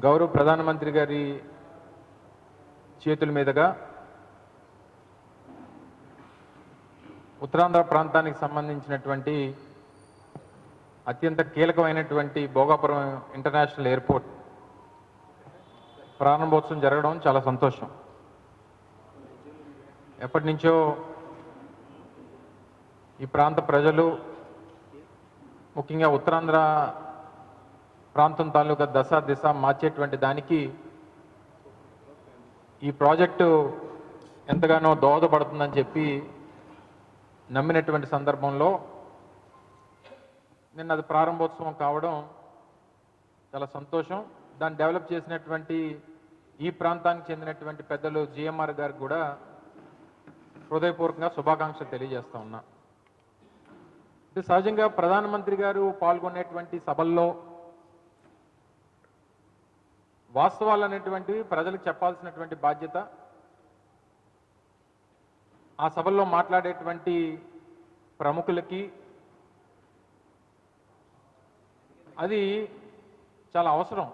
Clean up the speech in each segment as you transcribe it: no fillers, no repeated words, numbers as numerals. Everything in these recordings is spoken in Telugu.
గౌరవ ప్రధానమంత్రి గారి చేతుల మీదుగా ఉత్తరాంధ్ర ప్రాంతానికి సంబంధించినటువంటి అత్యంత కీలకమైనటువంటి భోగాపురం ఇంటర్నేషనల్ ఎయిర్పోర్ట్ ప్రారంభోత్సవం జరగడం చాలా సంతోషం. ఎప్పటి నుంచో ఈ ప్రాంత ప్రజలు, ముఖ్యంగా ఉత్తరాంధ్ర ప్రాంతం తాలూకా దశ దిశ మార్చేటువంటి దానికి ఈ ప్రాజెక్టు ఎంతగానో దోహదపడుతుందని చెప్పి నమ్మినటువంటి సందర్భంలో నిన్న అది ప్రారంభోత్సవం కావడం చాలా సంతోషం. దాన్ని డెవలప్ చేసినటువంటి ఈ ప్రాంతానికి చెందినటువంటి పెద్దలు జిఎంఆర్ గారికి కూడా హృదయపూర్వకంగా శుభాకాంక్షలు తెలియజేస్తా ఉన్నా. సహజంగా ప్రధానమంత్రి గారు పాల్గొనేటువంటి సభల్లో వాస్తవాలు అనేటువంటివి ప్రజలకు చెప్పాల్సినటువంటి బాధ్యత, ఆ సభల్లో మాట్లాడేటువంటి ప్రముఖులకి అది చాలా అవసరం.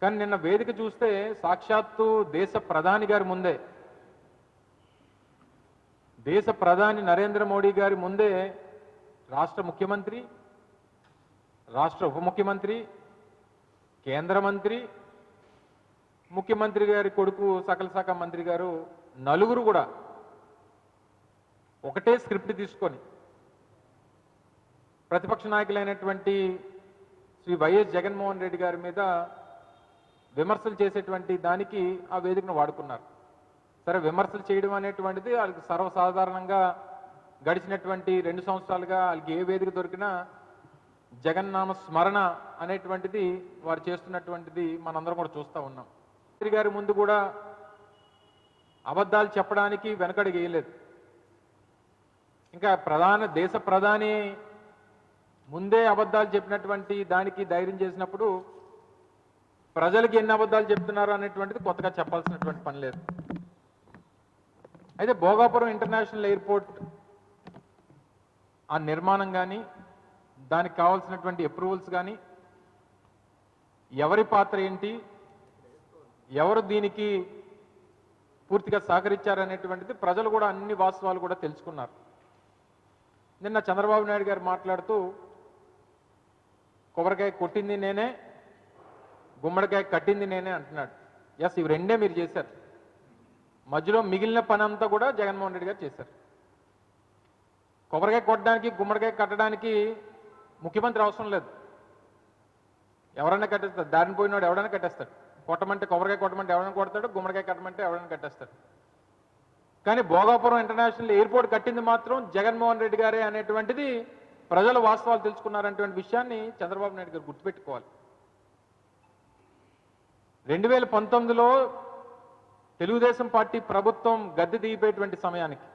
కానీ నిన్న వేదిక చూస్తే సాక్షాత్తు దేశ ప్రధాని గారి ముందే, దేశ ప్రధాని నరేంద్ర మోడీ గారి ముందే రాష్ట్ర ముఖ్యమంత్రి, రాష్ట్ర ఉప ముఖ్యమంత్రి, కేంద్ర మంత్రి, ముఖ్యమంత్రి గారి కొడుకు సకల శాఖ మంత్రి గారు నలుగురు కూడా ఒకటే స్క్రిప్ట్ తీసుకొని ప్రతిపక్ష నాయకులైనటువంటి శ్రీ వైఎస్ జగన్మోహన్ రెడ్డి గారి మీద విమర్శలు చేసేటువంటి దానికి ఆ వేదికను వాడుకున్నారు. సరే, విమర్శలు చేయడం అనేటువంటిది వాళ్ళకి సర్వసాధారణంగా గడిచినటువంటి 2 సంవత్సరాలుగా వాళ్ళకి ఏ వేదిక దొరికినా జగన్నామ స్మరణ అనేటువంటిది వారు చేస్తున్నటువంటిది మనందరం కూడా చూస్తూ ఉన్నాం. మంత్రి గారి ముందు కూడా అబద్ధాలు చెప్పడానికి వెనకడుగు వేయలేదు. ఇంకా దేశ ప్రధాని ముందే అబద్ధాలు చెప్పినటువంటి దానికి ధైర్యం చేసినప్పుడు ప్రజలకు ఎన్ని అబద్ధాలు చెప్తున్నారు అనేటువంటిది కొత్తగా చెప్పాల్సినటువంటి పని లేదు. అయితే భోగాపురం ఇంటర్నేషనల్ ఎయిర్పోర్ట్ ఆ నిర్మాణం కానీ, దానికి కావాల్సినటువంటి అప్రూవల్స్ కానీ, ఎవరి పాత్ర ఏంటి, ఎవరు దీనికి పూర్తిగా సహకరించారనేటువంటిది ప్రజలు కూడా అన్ని వాస్తవాలు కూడా తెలుసుకున్నారు. నిన్న చంద్రబాబు నాయుడు గారు మాట్లాడుతూ కొబ్బరికాయ కొట్టింది నేనే, గుమ్మడికాయ కట్టింది నేనే అంటున్నాడు. ఎస్, ఇవి రెండే మీరు చేశారు. మధ్యలో మిగిలిన పని అంతా కూడా జగన్మోహన్ రెడ్డి గారు చేశారు. కొబ్బరికాయ కొట్టడానికి, గుమ్మడికాయ కట్టడానికి ముఖ్యమంత్రి అవసరం లేదు. ఎవరైనా కట్టేస్తాడు, దారిని పోయినాడు ఎవడైనా కట్టేస్తాడు. కొట్టమంటే కొబ్బరికాయ కొట్టమంటే ఎవరైనా కొడతాడు, గుమ్మడికాయ కట్టమంటే ఎవరైనా కట్టేస్తాడు. కానీ భోగాపురం ఇంటర్నేషనల్ ఎయిర్పోర్ట్ కట్టింది మాత్రం జగన్మోహన్ రెడ్డి గారే అనేటువంటిది ప్రజలు వాస్తవాలు తెలుసుకున్నారనేటువంటి విషయాన్ని చంద్రబాబు నాయుడు గారు గుర్తుపెట్టుకోవాలి. 2019లో తెలుగుదేశం పార్టీ ప్రభుత్వం గద్దె దిగిపోయేటువంటి సమయానికి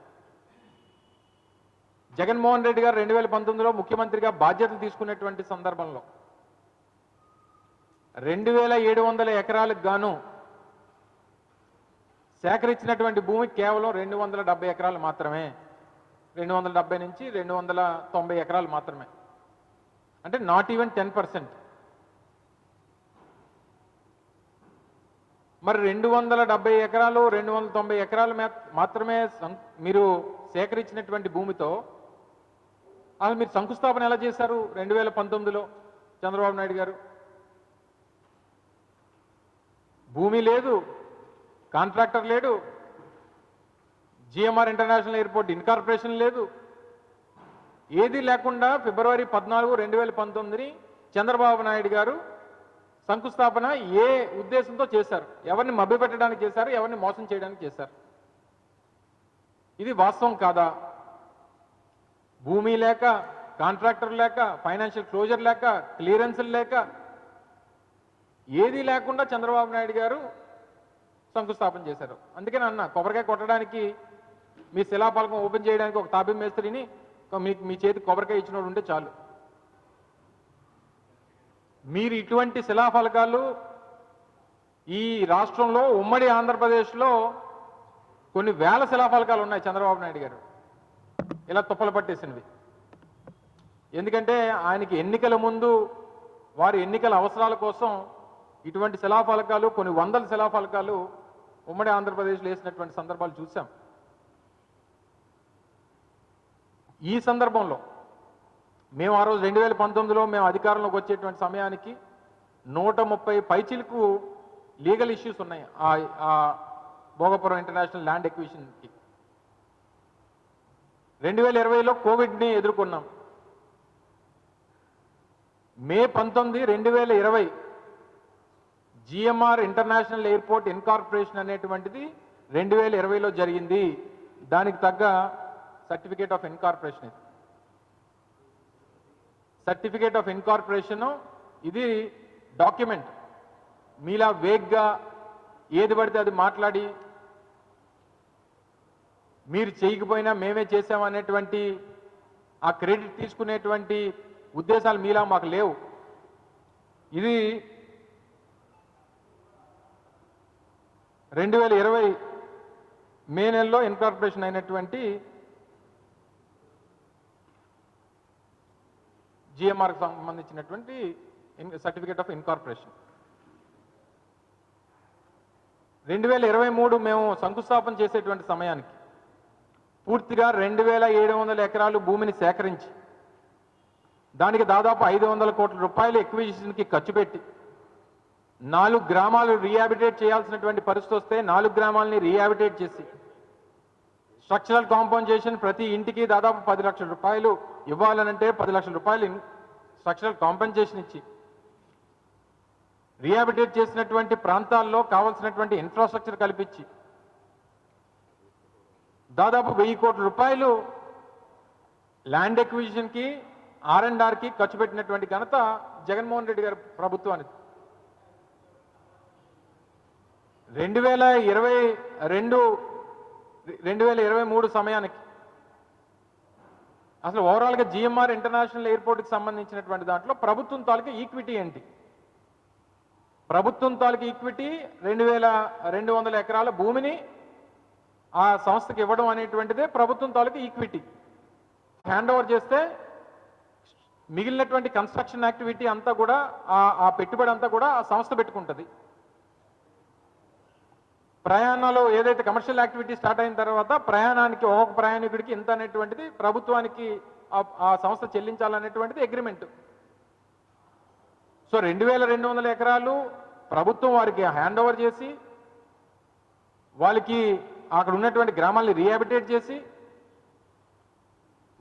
జగన్మోహన్ రెడ్డి గారు 2019లో ముఖ్యమంత్రిగా బాధ్యతలు తీసుకునేటువంటి సందర్భంలో 2700 ఎకరాలకు గాను సేకరించినటువంటి భూమి కేవలం 270 ఎకరాలు మాత్రమే. 270 నుంచి 290 ఎకరాలు మాత్రమే. అంటే నాట్ ఈవెన్ 10%. మరి 270 ఎకరాలు 290 ఎకరాలు మాత్రమే మీరు సేకరించినటువంటి భూమితో అసలు మీరు శంకుస్థాపన ఎలా చేశారు 2019లో చంద్రబాబు నాయుడు గారు? భూమి లేదు, కాంట్రాక్టర్ లేడు, జిఎంఆర్ ఇంటర్నేషనల్ ఎయిర్పోర్ట్ ఇన్కార్పొరేషన్ లేదు, ఏది లేకుండా ఫిబ్రవరి 14, 2019ని చంద్రబాబు నాయుడు గారు శంకుస్థాపన ఏ ఉద్దేశంతో చేశారు? ఎవరిని మభ్యపెట్టడానికి చేశారు? ఎవరిని మోసం చేయడానికి చేశారు? ఇది వాస్తవం కాదా? భూమి లేక, కాంట్రాక్టర్ లేక, ఫైనాన్షియల్ క్లోజర్ లేక, క్లియరెన్స్లు లేక, ఏది లేకుండా చంద్రబాబు నాయుడు గారు శంకుస్థాపన చేశారు. అందుకని అన్న, కొబ్బరికాయ కొట్టడానికి మీ శిలాఫలకం ఓపెన్ చేయడానికి ఒక తాబి మేస్త్రిని మీ చేతికి కొబ్బరికాయ ఇచ్చినోడు ఉంటే చాలు. మీరు ఇటువంటి శిలాఫలకాలు ఈ రాష్ట్రంలో, ఉమ్మడి ఆంధ్రప్రదేశ్లో కొన్ని వేల శిలాఫలకాలు ఉన్నాయి చంద్రబాబు నాయుడు గారు ఇలా తుప్పలు పట్టేసినవి. ఎందుకంటే ఆయనకి ఎన్నికల ముందు వారి ఎన్నికల అవసరాల కోసం ఇటువంటి శిలాఫలకాలు, కొన్ని వందల శిలాఫలకాలు ఉమ్మడి ఆంధ్రప్రదేశ్లో వేసినటువంటి సందర్భాలు చూసాం. ఈ సందర్భంలో మేము ఆ రోజు 2019లో మేము అధికారంలోకి వచ్చేటువంటి సమయానికి 130 పైచిలకు లీగల్ ఇష్యూస్ ఉన్నాయి ఆ భోగపురం ఇంటర్నేషనల్ ల్యాండ్ ఎక్విజిషన్కి. 2020లో కోవిడ్ని ఎదుర్కొన్నాం. మే 19, 2020 జిఎంఆర్ ఇంటర్నేషనల్ ఎయిర్పోర్ట్ ఇన్కార్పొరేషన్ అనేటువంటిది 2020లో జరిగింది. దానికి తగ్గ సర్టిఫికేట్ ఆఫ్ ఇన్కార్పొరేషన్ ఇది. సర్టిఫికేట్ ఆఫ్ ఇన్కార్పొరేషన్ ఇది డాక్యుమెంట్. మీలా వేగ్గా ఏది పడితే అది మాట్లాడి మీరు చేయకపోయినా మేమే చేసామనేటువంటి ఆ క్రెడిట్ తీసుకునేటువంటి ఉద్దేశాలు మీలా మాకు లేవు. ఇది 2020 మే నెలలో ఇన్కార్పొరేషన్ అయినటువంటి జిఎంఆర్కి సంబంధించినటువంటి సర్టిఫికేట్ ఆఫ్ ఇన్కార్పొరేషన్. 2023 మేము శంకుస్థాపన చేసేటువంటి సమయానికి పూర్తిగా 2700 ఎకరాలు భూమిని సేకరించి దానికి దాదాపు 500 కోట్ల రూపాయలు ఎక్విజిషన్కి ఖర్చు పెట్టి 4 గ్రామాలు రీహాబిటేట్ చేయాల్సినటువంటి పరిస్థితి వస్తే 4 గ్రామాలని రీహాబిటేట్ చేసి స్ట్రక్చరల్ కాంపన్సేషన్ ప్రతి ఇంటికి దాదాపు 10 లక్షల రూపాయలు ఇవ్వాలనంటే 10 లక్షల రూపాయలు స్ట్రక్చరల్ కాంపన్సేషన్ ఇచ్చి రీహాబిటేట్ చేసినటువంటి ప్రాంతాల్లో కావాల్సినటువంటి ఇన్ఫ్రాస్ట్రక్చర్ కల్పించి దాదాపు 1000 కోట్ల రూపాయలు ల్యాండ్ ఎక్విజిషన్కి R&Rకి ఖర్చు పెట్టినటువంటి ఘనత జగన్మోహన్ రెడ్డి గారి ప్రభుత్వానికి. 2023 సమయానికి అసలు ఓవరాల్గా జిఎంఆర్ ఇంటర్నేషనల్ ఎయిర్పోర్ట్కి సంబంధించినటువంటి దాంట్లో ప్రభుత్వం తాలూకా ఈక్విటీ ఏంటి? ప్రభుత్వం తాలూకా ఈక్విటీ 2200 ఎకరాల భూమిని ఆ సంస్థకి ఇవ్వడం అనేటువంటిదే ప్రభుత్వం తాలూకా ఈక్విటీ. హ్యాండ్ ఓవర్ చేస్తే మిగిలినటువంటి కన్స్ట్రక్షన్ యాక్టివిటీ అంతా కూడా ఆ పెట్టుబడి అంతా కూడా ఆ సంస్థ పెట్టుకుంటుంది. ప్రయాణాలు ఏదైతే కమర్షియల్ యాక్టివిటీ స్టార్ట్ అయిన తర్వాత ప్రయాణానికి ఒక్కొక్క ప్రయాణికుడికి ఇంత అనేటువంటిది ప్రభుత్వానికి ఆ సంస్థ చెల్లించాలనేటువంటిది అగ్రిమెంట్. సో 2200 ఎకరాలు ప్రభుత్వం వారికి హ్యాండ్ ఓవర్ చేసి వాళ్ళకి అక్కడ ఉన్నటువంటి గ్రామాల్ని రీహాబిటేట్ చేసి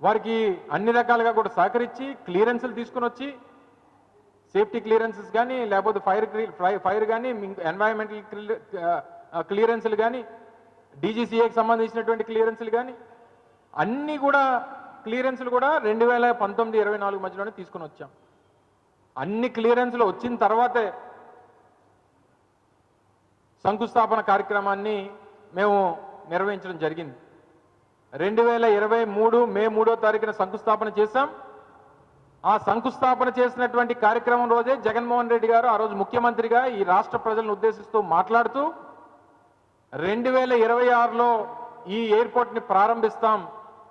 వారికి అన్ని రకాలుగా కూడా సహకరించి క్లియరెన్సులు తీసుకుని వచ్చి సేఫ్టీ క్లియరెన్సెస్ కానీ లేకపోతే ఫైర్ కానీ ఎన్వైరన్మెంటల్ క్లియరెన్సులు కానీ డీజీసీఏకి సంబంధించినటువంటి క్లియరెన్సులు కానీ అన్నీ కూడా క్లియరెన్సులు కూడా 2019-24 మధ్యలోనే తీసుకుని వచ్చాం. అన్ని క్లియరెన్సులు వచ్చిన తర్వాతే శంకుస్థాపన కార్యక్రమాన్ని మేము నిర్వహించడం జరిగింది. 2023 మే 3వ తారీఖున శంకుస్థాపన చేశాం. ఆ శంకుస్థాపన చేసినటువంటి కార్యక్రమం రోజే జగన్మోహన్ రెడ్డి గారు ఆ రోజు ముఖ్యమంత్రిగా ఈ రాష్ట్ర ప్రజలను ఉద్దేశిస్తూ మాట్లాడుతూ 2026లో ఈ ఎయిర్పోర్ట్ని ప్రారంభిస్తాం,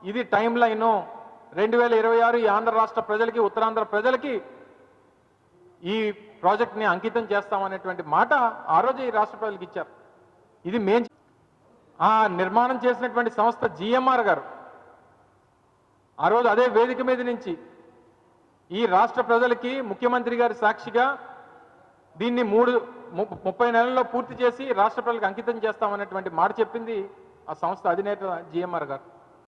ఇది టైం లైను, 2026 ఈ ఆంధ్ర రాష్ట్ర ప్రజలకి ఉత్తరాంధ్ర ప్రజలకి ఈ ప్రాజెక్ట్ని అంకితం చేస్తామనేటువంటి మాట ఆ రోజు ఈ రాష్ట్ర ప్రజలకు ఇచ్చారు. ఇది ఆ నిర్మాణం చేసినటువంటి సంస్థ జిఎంఆర్ గారు ఆ రోజు అదే వేదిక మీద నుంచి ఈ రాష్ట్ర ప్రజలకి ముఖ్యమంత్రి గారి సాక్షిగా దీన్ని 30 నెలల్లో పూర్తి చేసి రాష్ట్ర ప్రజలకు అంకితం చేస్తామనేటువంటి మాట చెప్పింది ఆ సంస్థ అధినేత జిఎంఆర్ గారు.